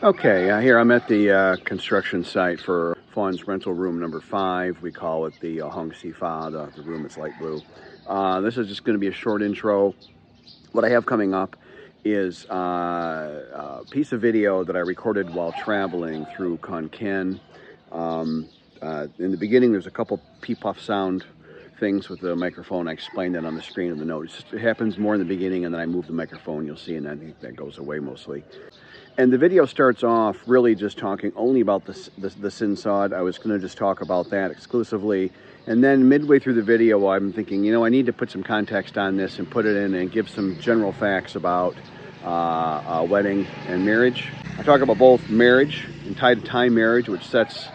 Okay, here I'm at the construction site for Fawn's rental room number 5. We call it the Hong Si Fa. The room is light blue. This is just going to be a short intro. What I have coming up is a piece of video that I recorded while traveling through Khon Kaen. In the beginning, there's a couple peep-off sound things with the microphone. I explained that on the screen of the note. It happens more in the beginning, and then I move the microphone, you'll see, and I think that goes away mostly. And the video starts off really just talking only about the Sin-Sod. I was going to just talk about that exclusively. And then midway through the video, I'm thinking, you know, I need to put some context on this and put it in and give some general facts about wedding and marriage. I talk about both marriage and Thai marriage, which sets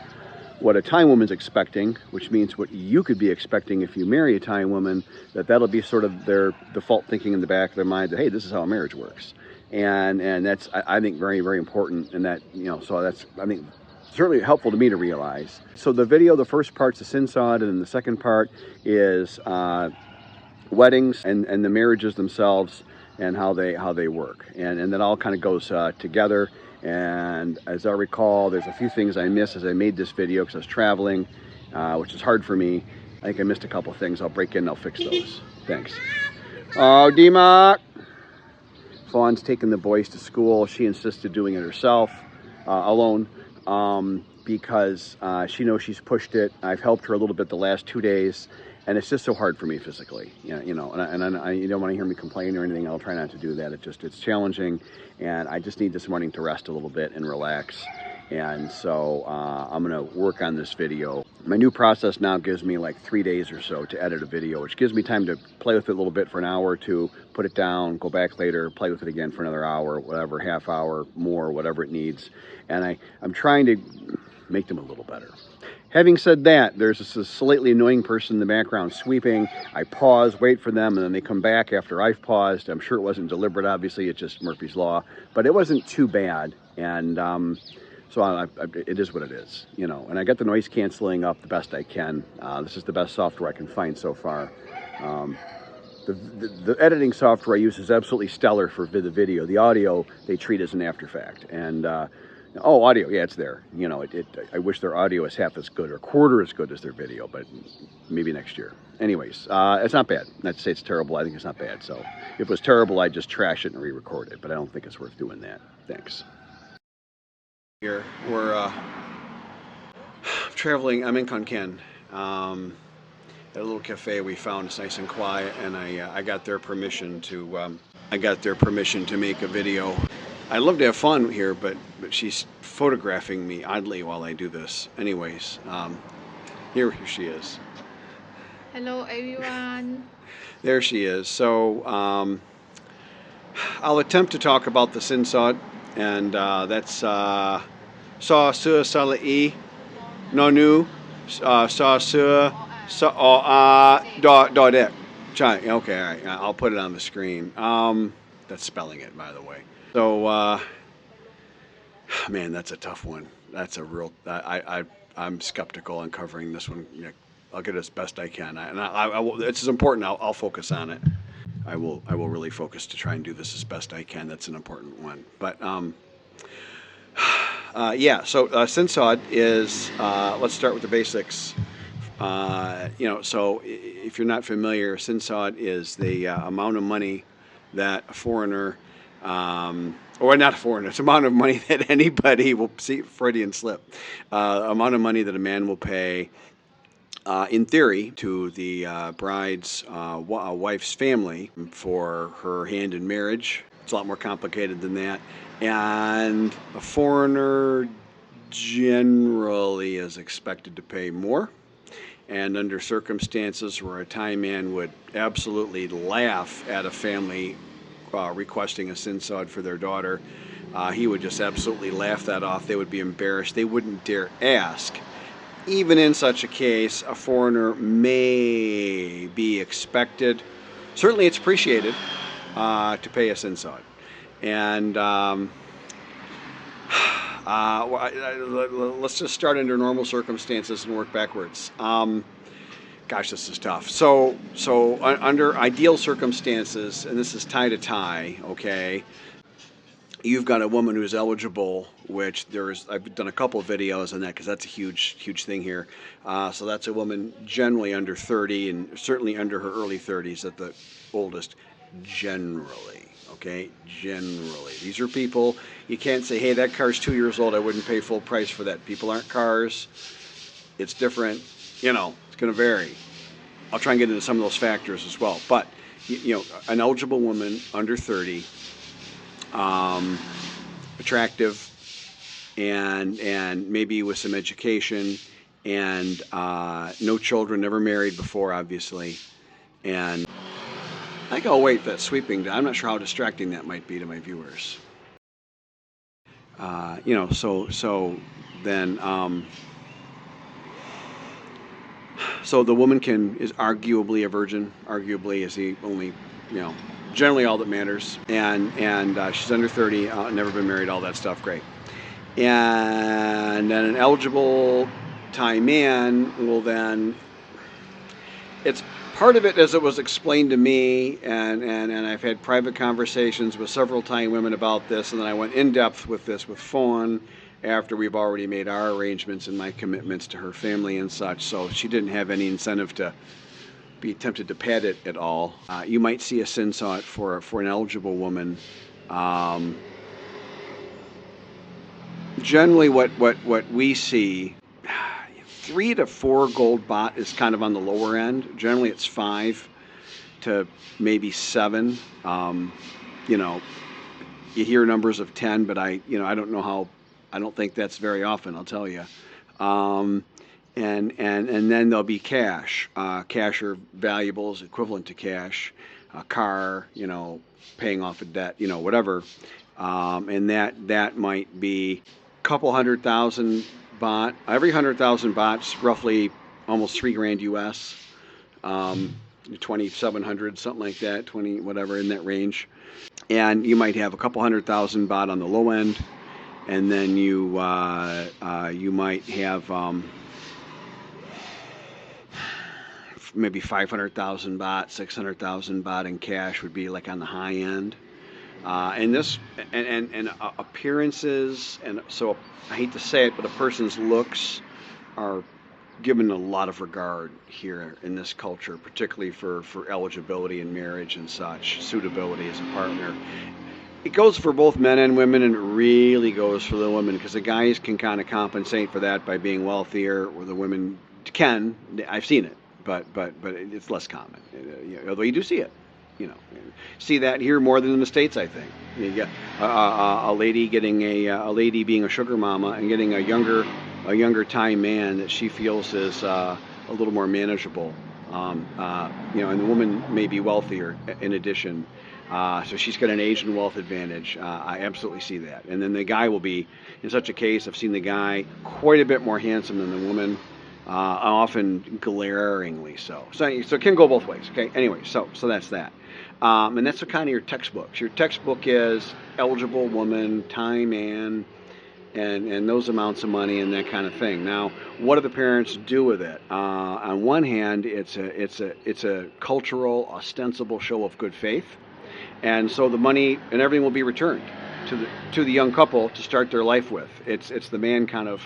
what a Thai woman's expecting, which means what you could be expecting if you marry a Thai woman, that'll be sort of their default thinking in the back of their mind that, hey, this is how a marriage works. And that's, I think, very, very important. And that, you know, so that's, I think, certainly helpful to me to realize. So the video, the first part's the Sin-Sod, and then the second part is weddings and the marriages themselves and how they work. And that all kind of goes together. And as I recall, there's a few things I missed as I made this video because I was traveling, which is hard for me. I think I missed a couple things. I'll break in and I'll fix those. Thanks. Oh, Dima! Fawn's taking the boys to school. She insisted doing it herself, alone, because she knows she's pushed it. I've helped her a little bit the last 2 days, and it's just so hard for me physically. You know, and you don't want to hear me complain or anything. I'll try not to do that. It's challenging, and I just need this morning to rest a little bit and relax. And so I'm going to work on this video. My new process now gives me like 3 days or so to edit a video, which gives me time to play with it a little bit for an hour or two, put it down, go back later, play with it again for another hour, whatever, half hour, more, whatever it needs. And I'm trying to make them a little better. Having said that, there's this slightly annoying person in the background sweeping. I pause, wait for them, and then they come back after I've paused. I'm sure it wasn't deliberate, obviously, it's just Murphy's Law, but it wasn't too bad. And so it is what it is, you know, and I got the noise canceling up the best I can. This is the best software I can find so far. The editing software I use is absolutely stellar for the video. The audio, they treat as an after fact. And, oh, audio, yeah, it's there. You know, I wish their audio is half as good or a quarter as good as their video, but maybe next year. Anyways, it's not bad. Not to say it's terrible, I think it's not bad. So if it was terrible, I'd just trash it and re-record it, but I don't think it's worth doing that. Thanks. Here we're traveling. I'm in Khon Kaen at a little cafe we found. It's nice and quiet, and I got their permission to make a video. I'd love to have fun here, but she's photographing me oddly while I do this. Anyways, here she is. Hello everyone. There she is. So I'll attempt to talk about the Sin-Sod. And that's Sa Sur Sala E Nonu Sa Sur Sa Dot Ek. Okay, all right, I'll put it on the screen. That's spelling it, by the way. So, man, that's a tough one. That's a real. I'm skeptical on covering this one. You know, I'll get it as best I can, and I will, it's as important. I'll focus on it. I will really focus to try and do this as best I can. That's an important one. But yeah, so Sin-Sod is, let's start with the basics. You know, so if you're not familiar, Sin-Sod is the amount of money that a foreigner, or not a foreigner, it's the amount of money that anybody will see, Freudian slip, amount of money that a man will pay in theory, to the bride's wife's family for her hand in marriage. It's a lot more complicated than that. And a foreigner generally is expected to pay more. And under circumstances where a Thai man would absolutely laugh at a family requesting a Sin-Sod for their daughter, he would just absolutely laugh that off. They would be embarrassed. They wouldn't dare ask. Even in such a case, a foreigner may be expected, certainly it's appreciated, to pay a Sin-Sod. And let's just start under normal circumstances and work backwards. Gosh, this is tough. So under ideal circumstances, and this is Thai to Thai, okay, you've got a woman who's eligible, which I've done a couple of videos on that because that's a huge thing here. So that's a woman generally under 30 and certainly under her early 30s at the oldest, generally. Okay, generally. These are people, you can't say, hey, that car's 2 years old, I wouldn't pay full price for that. People aren't cars. It's different. You know, it's going to vary. I'll try and get into some of those factors as well. But, you know, an eligible woman under 30, attractive, and maybe with some education, and no children, never married before, obviously. And I think I'll wait that sweeping. I'm not sure how distracting that might be to my viewers. You know, so then, so the woman is arguably a virgin. Arguably is the only, you know, generally all that matters. And she's under 30, never been married, all that stuff. Great. And then an eligible Thai man will then, it's part of it as it was explained to me, and I've had private conversations with several Thai women about this, and then I went in depth with this with Fawn after we've already made our arrangements and my commitments to her family and such, so she didn't have any incentive to be tempted to pad it at all. You might see a Sin-Sod for an eligible woman. Generally what we see, 3 to 4 gold baht is kind of on the lower end. Generally it's 5 to maybe 7. You know, you hear numbers of 10, but I don't think that's very often, I'll tell you. And then there'll be cash. Cash or valuables equivalent to cash. A car, you know, paying off a debt, you know, whatever. And that might be a couple 100,000 baht. Every 100,000 baht's roughly almost $3,000 US. 2,700, something like that, 20, whatever, in that range. And you might have a couple 100,000 baht on the low end, and then you might have maybe 500,000 baht, 600,000 baht in cash would be like on the high end. And this and appearances, and so I hate to say it, but a person's looks are given a lot of regard here in this culture, particularly for eligibility in marriage and such, suitability as a partner. It goes for both men and women, and it really goes for the women, because the guys can kind of compensate for that by being wealthier, or the women can. I've seen it, but it's less common. Although you do see it, you know, see that here more than in the States, I think. You get a lady getting a lady being a sugar mama and getting a younger Thai man that she feels is a little more manageable. You know, and the woman may be wealthier in addition. So she's got an age and wealth advantage. I absolutely see that. And then the guy will be, in such a case, I've seen the guy quite a bit more handsome than the woman, often glaringly so. So it can go both ways. Okay. Anyway, so that's that. And that's kind of your textbooks. Your textbook is eligible woman, Thai man, and those amounts of money and that kind of thing. Now, what do the parents do with it? On one hand, it's a cultural, ostensible show of good faith. And so the money and everything will be returned to the young couple to start their life with. It's the man kind of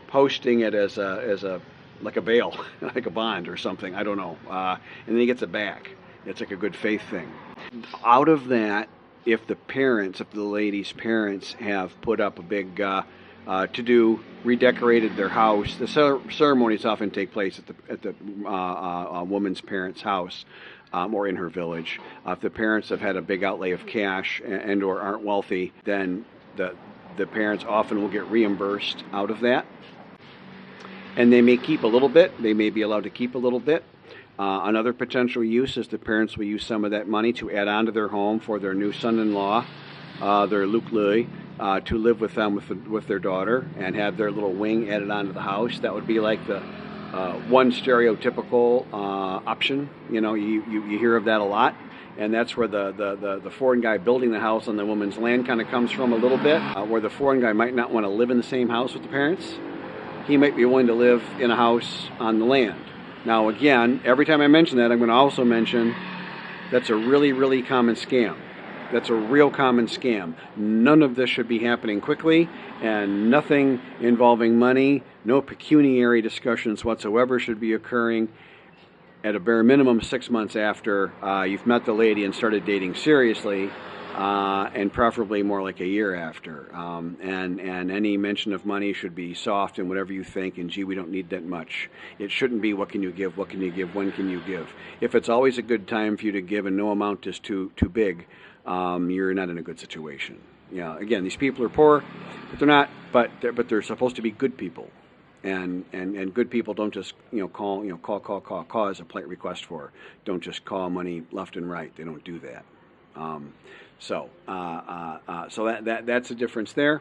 posting it as a like a bail, like a bond or something. I don't know. And then he gets it back. It's like a good faith thing. Out of that, if the lady's parents have put up a big to-do, redecorated their house, the ceremonies often take place at the woman's parents' house. Or in her village. If the parents have had a big outlay of cash and or aren't wealthy, then the parents often will get reimbursed out of that. And they may keep a little bit. They may be allowed to keep a little bit. Another potential use is the parents will use some of that money to add on to their home for their new son-in-law, their Luke Lui, to live with them with their daughter and have their little wing added onto the house. That would be like the one stereotypical option. You know, you hear of that a lot, and that's where the foreign guy building the house on the woman's land kind of comes from a little bit, where the foreign guy might not want to live in the same house with the parents. He might be willing to live in a house on the land. Now again, every time I mention that, I'm going to also mention that's a really, really common scam. That's a real common scam. None of this should be happening quickly, and nothing involving money, no pecuniary discussions whatsoever should be occurring at a bare minimum 6 months after you've met the lady and started dating seriously, and preferably more like a year after. And any mention of money should be soft and whatever you think, and gee, we don't need that much. It shouldn't be what can you give, what can you give, when can you give. If it's always a good time for you to give and no amount is too big, you're not in a good situation. Yeah, again, these people are poor, but they're not. But they're supposed to be good people, and good people don't just call as a polite request for. Don't just call money left and right. They don't do that. So that's a difference there.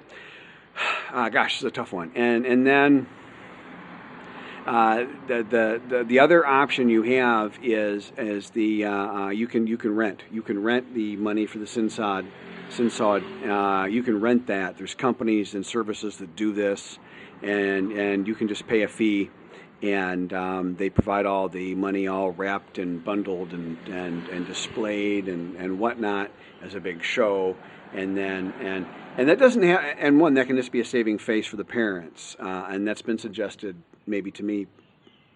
Gosh, it's a tough one. And then the other option you have is the you can rent. You can rent the money for the Sin-Sod. You can rent that. There's companies and services that do this, and you can just pay a fee, and they provide all the money all wrapped and bundled and displayed and whatnot as a big show, and that doesn't have, and one, that can just be a saving face for the parents, and that's been suggested maybe to me,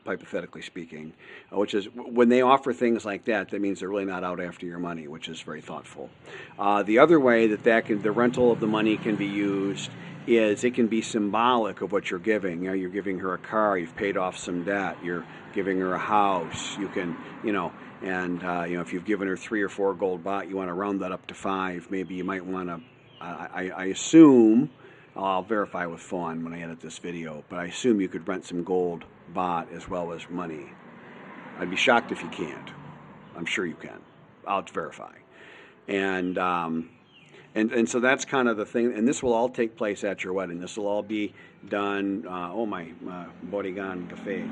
hypothetically speaking, which is when they offer things like that, that means they're really not out after your money, which is very thoughtful. The other way the rental of the money can be used is it can be symbolic of what you're giving. You're giving her a car, you've paid off some debt, you're giving her a house, you can, if you've given her 3 or 4 gold baht, you want to round that up to 5. Maybe you might want to, I assume, I'll verify with Fawn when I edit this video, but I assume you could rent some gold baht as well as money. I'd be shocked if you can't. I'm sure you can. I'll verify. And so that's kind of the thing. And this will all take place at your wedding. This will all be done. My Borigan Cafe.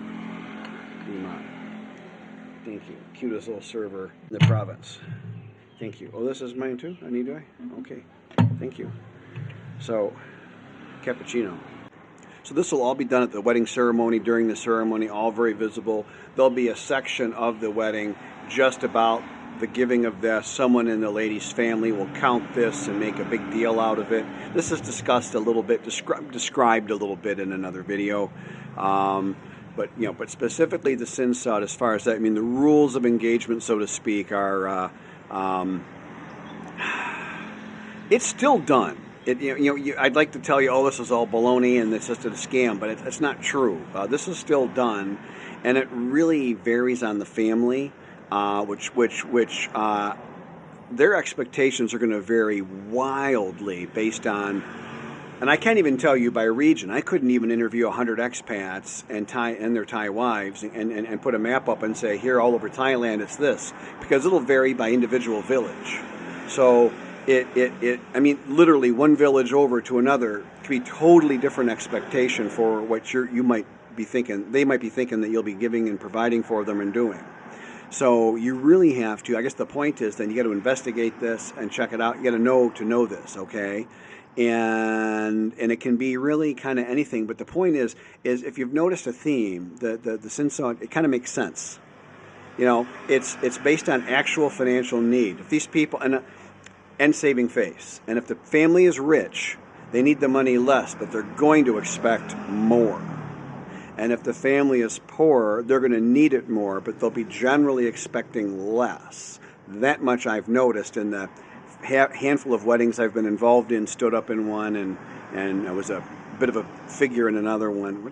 Thank you. Cutest little server in the province. Thank you. Oh, this is mine too? I need to? Okay. Thank you. So, cappuccino. So this will all be done at the wedding ceremony, during the ceremony, all very visible. There'll be a section of the wedding just about the giving of this. Someone in the lady's family will count this and make a big deal out of it. This is discussed a little bit, described a little bit in another video. But specifically the Sin-Sod, as far as that, the rules of engagement, so to speak, are it's still done. I'd like to tell you, oh, this is all baloney and it's just a scam, but it's not true. This is still done, and it really varies on the family, which their expectations are going to vary wildly based on, and I can't even tell you by region. I couldn't even interview 100 expats and their Thai wives and put a map up and say, here all over Thailand it's this, because it'll vary by individual village. So literally one village over to another could be totally different expectation for what you might be thinking. They might be thinking that you'll be giving and providing for them and doing. So you really have to, I guess the point is then you got to investigate this and check it out. You got to know this, okay? And it can be really kind of anything. But the point is if you've noticed a theme, the Sin-Sod, it kind of makes sense. It's based on actual financial need. If these people, and saving face. And if the family is rich, they need the money less, but they're going to expect more. And if the family is poor, they're going to need it more, but they'll be generally expecting less. That much I've noticed in the handful of weddings I've been involved in, stood up in one, and I was a bit of a figure in another one.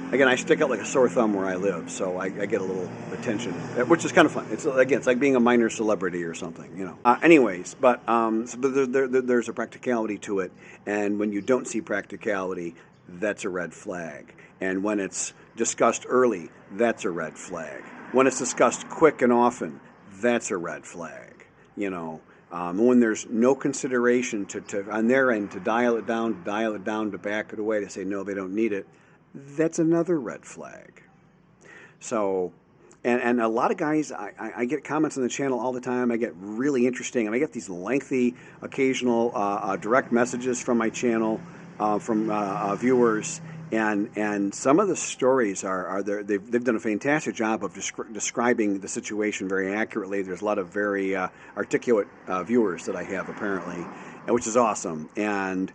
Again, I stick out like a sore thumb where I live, so I get a little attention, which is kind of fun. It's like being a minor celebrity or something, there's a practicality to it, and when you don't see practicality, that's a red flag. And when it's discussed early, that's a red flag. When it's discussed quick and often, that's a red flag. When there's no consideration to on their end to dial it down, to back it away, to say no, they don't need it. That's another red flag. So, and a lot of guys, I get comments on the channel all the time. I get really interesting, and I get these lengthy, occasional direct messages from my channel, from viewers, And some of the stories are there. They've done a fantastic job of describing the situation very accurately. There's a lot of very articulate viewers that I have apparently, which is awesome. And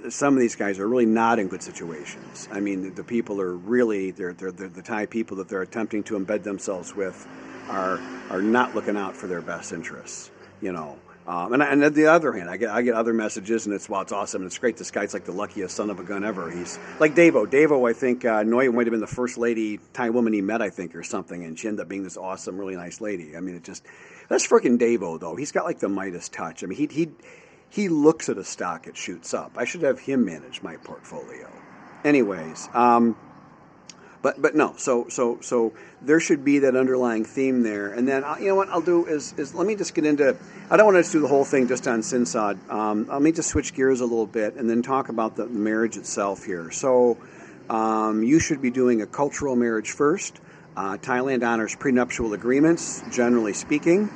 some of these guys are really not in good situations. I mean, the people are really they're the Thai people that they're attempting to embed themselves with are not looking out for their best interests. You know. And on the other hand, I get other messages, and it's awesome, and it's great. This guy's like the luckiest son of a gun ever. He's like Davo. Davo, I think, Noy might have been the first lady Thai woman he met, I think, or something, and she ended up being this awesome, really nice lady. I mean, that's freaking Davo, though. He's got like the Midas touch. I mean, he looks at a stock, it shoots up. I should have him manage my portfolio. Anyways, but no, so there should be that underlying theme there. And then, you know what I'll do is let me just get into, I don't want to just do the whole thing just on Sin-Sod. Let me just switch gears a little bit and then talk about the marriage itself here. So you should be doing a cultural marriage first. Thailand honors prenuptial agreements, generally speaking.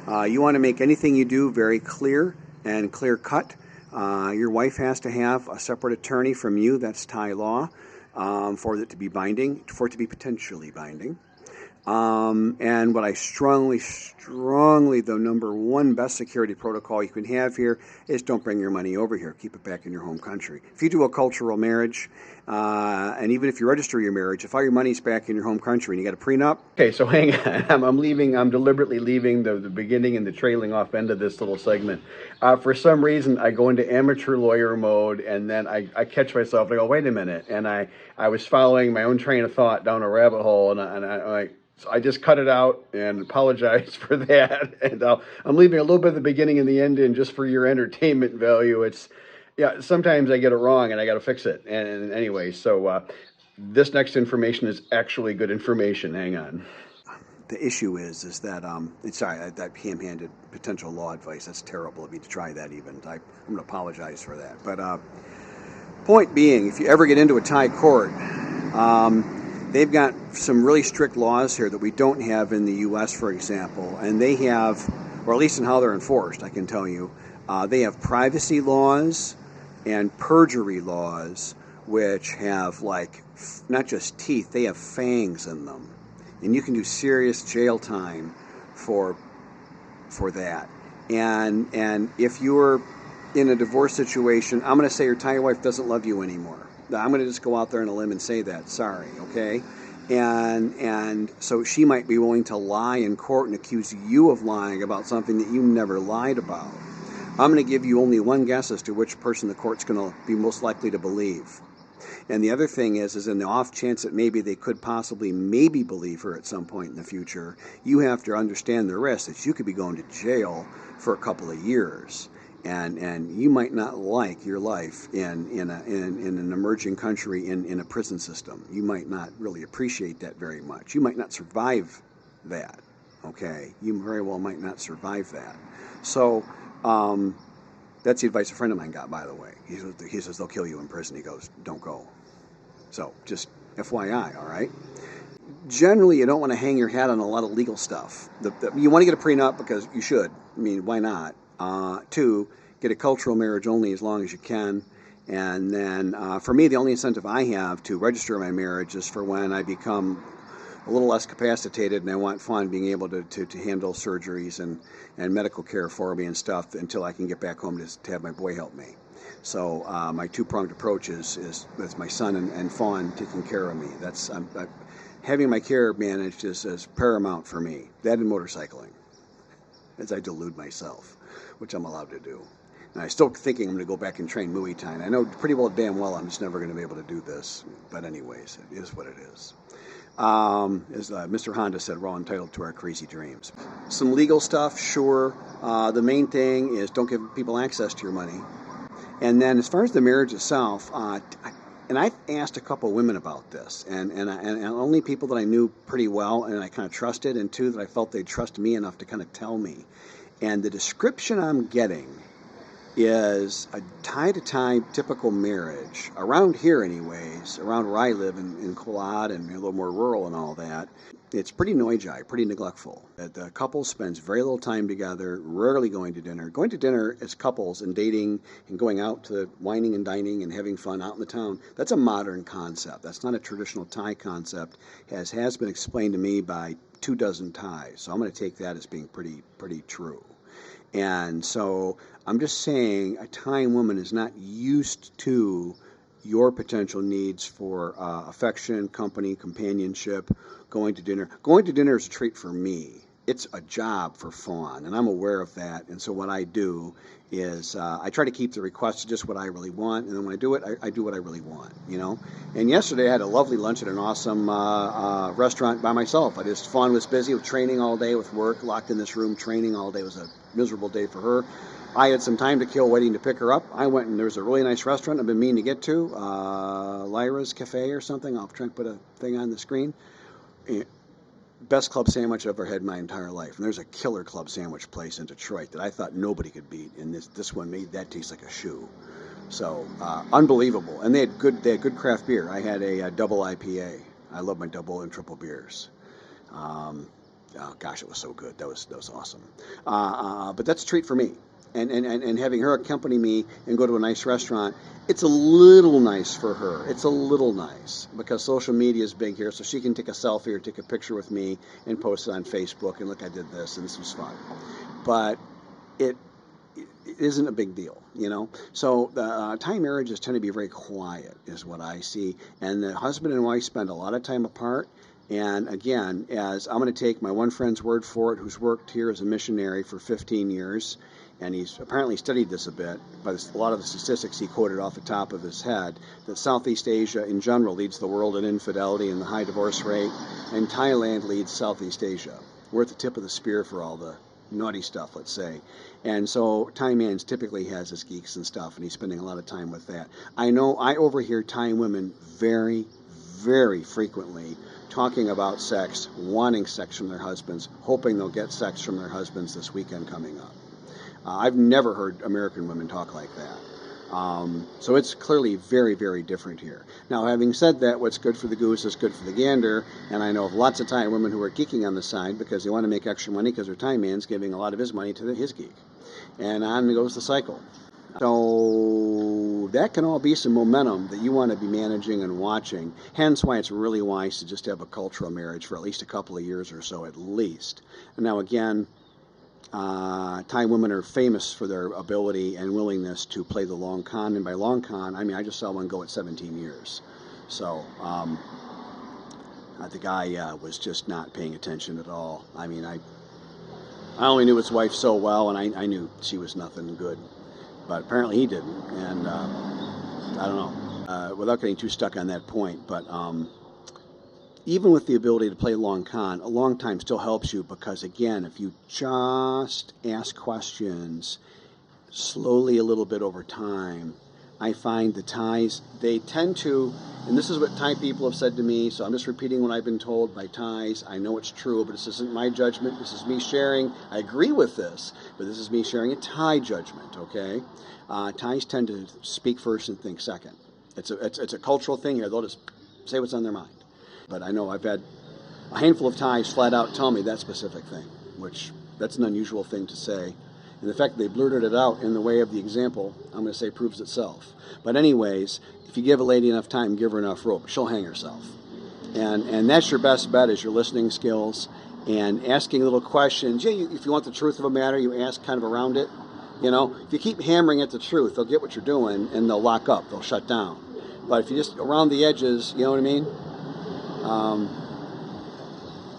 You want to make anything you do very clear and clear cut. Your wife has to have a separate attorney from you. That's Thai law. For it to be binding, for it to be potentially binding. And what I strongly, the number one best security protocol you can have here is don't bring your money over here. Keep it back in your home country. If you do a cultural marriage, and even if you register your marriage, if all your money's back in your home country and you got a prenup. Okay, so hang on. I'm deliberately leaving the beginning and the trailing off end of this little segment. For some reason, I go into amateur lawyer mode, and then I catch myself and I go, wait a minute. And I was following my own train of thought down a rabbit hole, and so I just cut it out and apologize for that. And I'm leaving a little bit of the beginning and the end in just for your entertainment value. Sometimes I get it wrong and I got to fix it. And anyway, so this next information is actually good information. Hang on. The issue is that that ham-handed potential law advice. That's terrible of me to try that even. I'm going to apologize for that. But point being, if you ever get into a Thai court, they've got some really strict laws here that we don't have in the U.S., for example, and they have, or at least in how they're enforced, I can tell you, they have privacy laws and perjury laws, which have not just teeth, they have fangs in them, and you can do serious jail time for that. And if you're in a divorce situation, I'm going to say your Thai wife doesn't love you anymore. I'm going to just go out there on a limb and say that. Sorry, okay? And so she might be willing to lie in court and accuse you of lying about something that you never lied about. I'm going to give you only one guess as to which person the court's going to be most likely to believe. And the other thing is in the off chance that maybe they could possibly believe her at some point in the future, you have to understand the risk that you could be going to jail for a couple of years. And you might not like your life in an emerging country in a prison system. You might not really appreciate that very much. You might not survive that, okay? You very well might not survive that. So that's the advice a friend of mine got, by the way. He says they'll kill you in prison. He goes, don't go. So just FYI, all right? Generally, you don't want to hang your hat on a lot of legal stuff. You want to get a prenup because you should. I mean, why not? 2, get a cultural marriage only as long as you can. And then for me, the only incentive I have to register my marriage is for when I become a little less capacitated and I want fun being able to handle surgeries and medical care for me and stuff until I can get back home to have my boy help me. So my two-pronged approach is with my son and Fawn taking care of me. Having my care managed is paramount for me. That and motorcycling, as I delude myself, which I'm allowed to do. And I'm still thinking I'm going to go back and train Muay Thai. And I know pretty well damn well I'm just never going to be able to do this. But anyways, it is what it is. As Mr. Honda said, we're all entitled to our crazy dreams. Some legal stuff, sure. The main thing is don't give people access to your money. And then as far as the marriage itself, and I asked a couple women about this, and only people that I knew pretty well and I kind of trusted, and 2 that I felt they'd trust me enough to kind of tell me. And the description I'm getting is a Thai-to-Thai typical marriage, around here anyways, around where I live in Kolad and a little more rural and all that. It's pretty noijai, pretty neglectful. The couple spends very little time together, rarely going to dinner. Going to dinner as couples and dating and going out to whining and dining and having fun out in the town, that's a modern concept. That's not a traditional Thai concept, as has been explained to me by 24 Thais. So I'm going to take that as being pretty true. And so I'm just saying a Thai woman is not used to your potential needs for affection, company, companionship, going to dinner. Going to dinner is a treat for me. It's a job for Fawn, and I'm aware of that. And so what I do is I try to keep the requests to just what I really want, and then when I do it, I do what I really want, you know. And yesterday I had a lovely lunch at an awesome restaurant by myself. Fawn was busy with training all day, with work, locked in this room, training all day. It was a miserable day for her. I had some time to kill waiting to pick her up. I went and there was a really nice restaurant I've been meaning to get to, Lyra's Cafe or something. I'll try and put a thing on the screen. Best club sandwich I've ever had in my entire life. And there's a killer club sandwich place in Detroit that I thought nobody could beat, and this one made that taste like a shoe. So unbelievable. And they had good craft beer. I had a double IPA. I love my double and triple beers. Oh gosh, it was so good. That was awesome. But that's a treat for me. And having her accompany me and go to a nice restaurant, it's a little nice for her. It's a little nice because social media is big here, so she can take a selfie or take a picture with me and post it on Facebook and look, I did this and this was fun. But it isn't a big deal, you know. So Thai marriages tend to be very quiet, is what I see. And the husband and wife spend a lot of time apart. And again, as I'm going to take my one friend's word for it, who's worked here as a missionary for 15 years, and he's apparently studied this a bit, but a lot of the statistics he quoted off the top of his head, that Southeast Asia in general leads the world in infidelity and the high divorce rate, and Thailand leads Southeast Asia. We're at the tip of the spear for all the naughty stuff, let's say. And so Thai man's typically has his geeks and stuff, and he's spending a lot of time with that. I know I overhear Thai women very, very frequently talking about sex, wanting sex from their husbands, hoping they'll get sex from their husbands this weekend coming up. I've never heard American women talk like that. So it's clearly very, very different here. Now, having said that, what's good for the goose is good for the gander, and I know of lots of Thai women who are geeking on the side because they want to make extra money because their Thai man's giving a lot of his money to his geek. And on goes the cycle. So that can all be some momentum that you want to be managing and watching. Hence why it's really wise to just have a cultural marriage for at least a couple of years or so at least. And now again, Thai women are famous for their ability and willingness to play the long con. And by long con, I mean I just saw one go at 17 years. So the guy was just not paying attention at all. I mean, I only knew his wife so well, and I knew she was nothing good. But apparently he didn't. And I don't know, without getting too stuck on that point, but even with the ability to play long con, a long time still helps you because, again, if you just ask questions slowly a little bit over time, I find the Thais, they tend to, and this is what Thai people have said to me, so I'm just repeating what I've been told by Thais. I know it's true, but this isn't my judgment. This is me sharing. I agree with this, but this is me sharing a Thai judgment, okay? Thais tend to speak first and think second. It's a cultural thing here. They'll just say what's on their mind. But I know I've had a handful of Thais flat out tell me that specific thing, which that's an unusual thing to say. And the fact that they blurted it out in the way of the example, I'm going to say proves itself. But anyways, if you give a lady enough time, give her enough rope, she'll hang herself. And that's your best bet is your listening skills and asking little questions. Yeah, if you want the truth of a matter, you ask kind of around it. You know, if you keep hammering at the truth, they'll get what you're doing and they'll lock up, they'll shut down. But if you just around the edges, you know what I mean?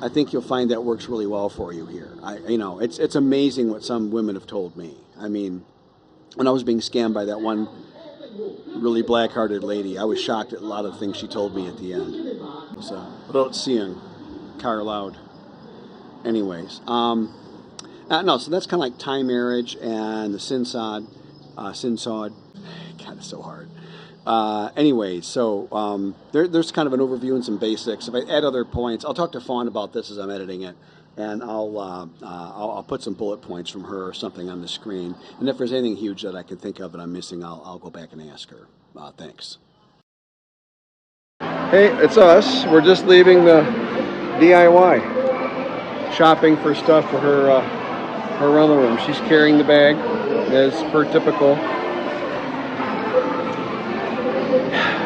I think you'll find that works really well for you here. It's amazing what some women have told me. I mean, when I was being scammed by that one really black-hearted lady, I was shocked at a lot of things she told me at the end. So, without seeing car loud. Anyways, no, so that's kind of like Thai marriage and the Sin-Sod. God, it's so hard. Anyways, so there's kind of an overview and some basics. If I add other points, I'll talk to Fawn about this as I'm editing it, and I'll put some bullet points from her or something on the screen. And if there's anything huge that I can think of that I'm missing, I'll go back and ask her. Thanks. Hey, it's us. We're just leaving the DIY. Shopping for stuff for her rental room. She's carrying the bag, as per typical.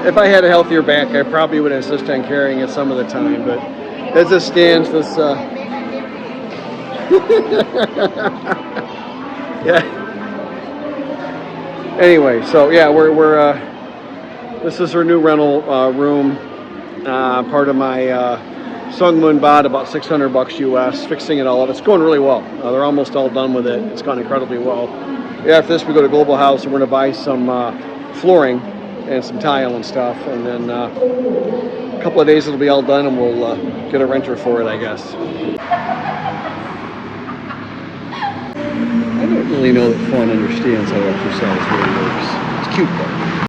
If I had a healthier back, I probably would insist on carrying it some of the time, but as it stands, this yeah. Anyway, so yeah, we're this is her new rental room, part of my Sungmun bought about $600 US, fixing it all up. It's going really well. They're almost all done with it. It's gone incredibly well. Yeah, after this, we go to Global House and we're going to buy some flooring and some tile and stuff, and then a couple of days it'll be all done and we'll get a renter for it, I guess. I don't really know that Fawn understands how exercise really works. It's cute though.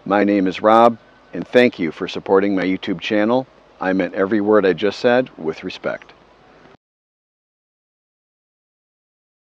My name is Rob, and thank you for supporting my YouTube channel. I meant every word I just said with respect.